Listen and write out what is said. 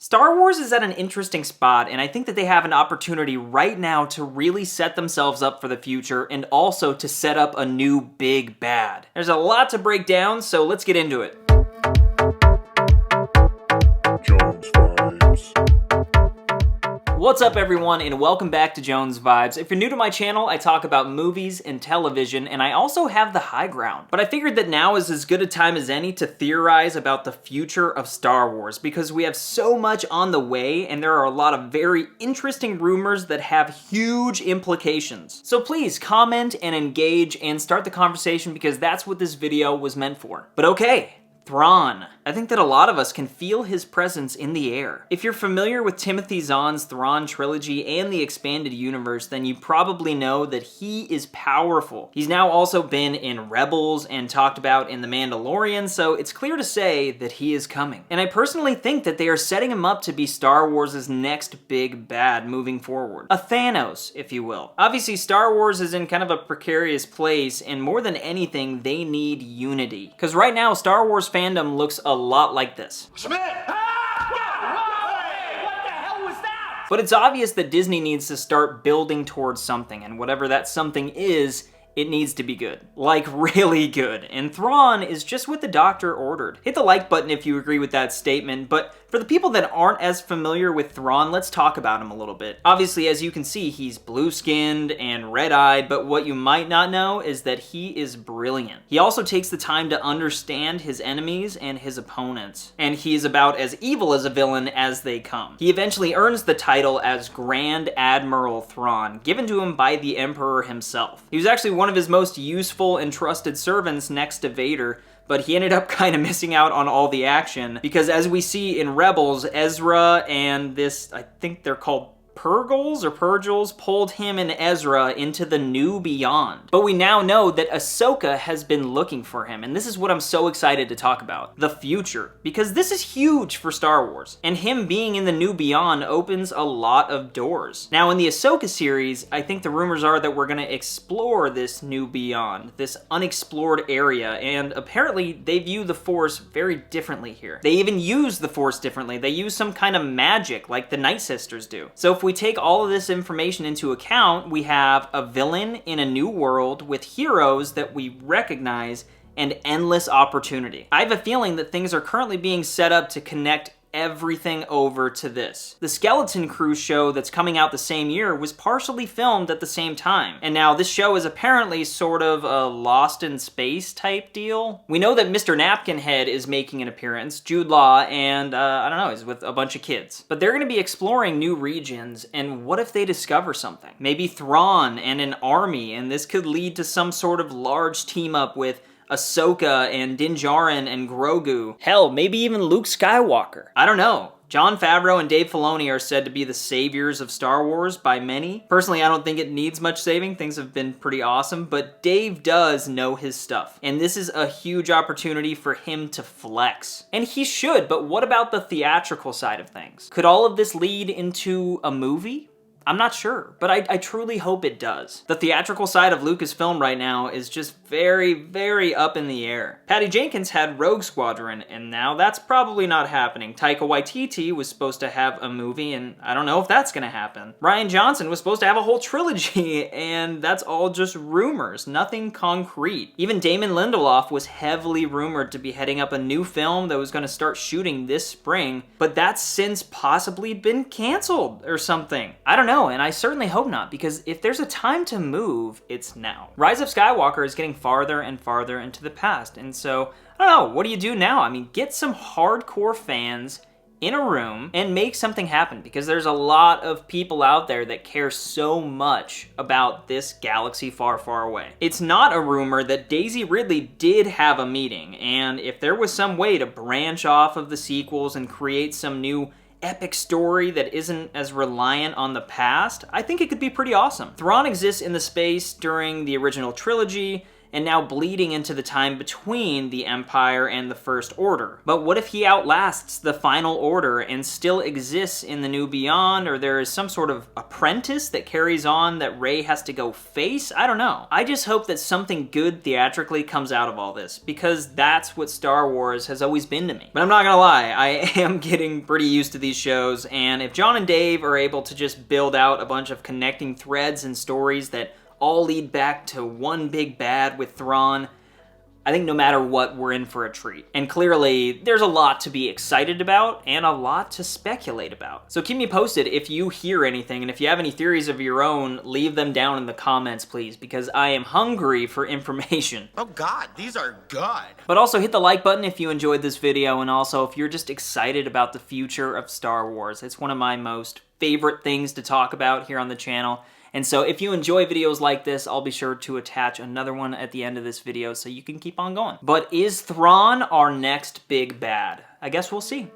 Star Wars is at an interesting spot, and I think that they have an opportunity right now to really set themselves up for the future and also to set up a new big bad. There's a lot to break down, so let's get into it. Jones Vibes. What's up everyone, and welcome back to Jones Vibes. If you're new to my channel, I talk about movies and television, and I also have the high ground. But I figured that now is as good a time as any to theorize about the future of Star Wars, because we have so much on the way, and there are a lot of very interesting rumors that have huge implications. So please comment and engage and start the conversation, because that's what this video was meant for. But okay. Thrawn. I think that a lot of us can feel his presence in the air. If you're familiar with Timothy Zahn's Thrawn trilogy and the expanded universe, then you probably know that he is powerful. He's now also been in Rebels and talked about in The Mandalorian, so it's clear to say that he is coming. And I personally think that they are setting him up to be Star Wars' next big bad moving forward. A Thanos, if you will. Obviously, Star Wars is in kind of a precarious place, and more than anything, they need unity. Because right now, Star Wars fandom looks a lot like this. Schmidt! Ah! What the hell was that? But it's obvious that Disney needs to start building towards something, and whatever that something is, it needs to be good. Like, really good. And Thrawn is just what the doctor ordered. Hit the like button if you agree with that statement, but for the people that aren't as familiar with Thrawn, let's talk about him a little bit. Obviously, as you can see, he's blue-skinned and red-eyed, but what you might not know is that he is brilliant. He also takes the time to understand his enemies and his opponents, and he is about as evil as a villain as they come. He eventually earns the title as Grand Admiral Thrawn, given to him by the Emperor himself. He was actually one of his most useful and trusted servants next to Vader, but he ended up kind of missing out on all the action because, as we see in Rebels, Ezra and this, I think they're called Purgles, pulled him and Ezra into the new beyond. But we now know that Ahsoka has been looking for him, and this is what I'm so excited to talk about. The future. Because this is huge for Star Wars, and him being in the new beyond opens a lot of doors. Now, in the Ahsoka series, I think the rumors are that we're gonna explore this new beyond, this unexplored area, and apparently they view the Force very differently here. They even use the Force differently. They use some kind of magic like the Night Sisters do. So if we take all of this information into account, we have a villain in a new world with heroes that we recognize and endless opportunity. I have a feeling that things are currently being set up to connect everything over to this. The Skeleton Crew show that's coming out the same year was partially filmed at the same time, and now this show is apparently sort of a Lost in Space type deal. We know that Mr. Napkinhead is making an appearance, Jude Law, and I don't know, he's with a bunch of kids. But they're gonna be exploring new regions, and what if they discover something? Maybe Thrawn and an army, and this could lead to some sort of large team up with Ahsoka and Din Djarin and Grogu. Hell, maybe even Luke Skywalker. I don't know. Jon Favreau and Dave Filoni are said to be the saviors of Star Wars by many. Personally, I don't think it needs much saving. Things have been pretty awesome, but Dave does know his stuff. And this is a huge opportunity for him to flex. And he should, but what about the theatrical side of things? Could all of this lead into a movie? I'm not sure, but I truly hope it does. The theatrical side of Lucasfilm right now is just very, very up in the air. Patty Jenkins had Rogue Squadron, and now that's probably not happening. Taika Waititi was supposed to have a movie, and I don't know if that's gonna happen. Rian Johnson was supposed to have a whole trilogy, and that's all just rumors, nothing concrete. Even Damon Lindelof was heavily rumored to be heading up a new film that was gonna start shooting this spring, but that's since possibly been canceled or something. I don't know. And I certainly hope not, because if there's a time to move, it's now. Rise of Skywalker is getting farther and farther into the past, and so, I don't know, what do you do now? I mean, get some hardcore fans in a room and make something happen, because there's a lot of people out there that care so much about this galaxy far, far away. It's not a rumor that Daisy Ridley did have a meeting, and if there was some way to branch off of the sequels and create some new epic story that isn't as reliant on the past, I think it could be pretty awesome. Thrawn exists in the space during the original trilogy, and now bleeding into the time between the Empire and the First Order. But what if he outlasts the Final Order and still exists in the New Beyond, or there is some sort of apprentice that carries on that Rey has to go face? I don't know. I just hope that something good theatrically comes out of all this, because that's what Star Wars has always been to me. But I'm not gonna lie, I am getting pretty used to these shows, and if John and Dave are able to just build out a bunch of connecting threads and stories that all lead back to one big bad with Thrawn, I think no matter what, we're in for a treat. And clearly, there's a lot to be excited about and a lot to speculate about. So keep me posted if you hear anything, and if you have any theories of your own, leave them down in the comments, please, because I am hungry for information. Oh God, these are good. But also hit the like button if you enjoyed this video, and also if you're just excited about the future of Star Wars. It's one of my most favorite things to talk about here on the channel. And so if you enjoy videos like this, I'll be sure to attach another one at the end of this video so you can keep on going. But is Thrawn our next big bad? I guess we'll see.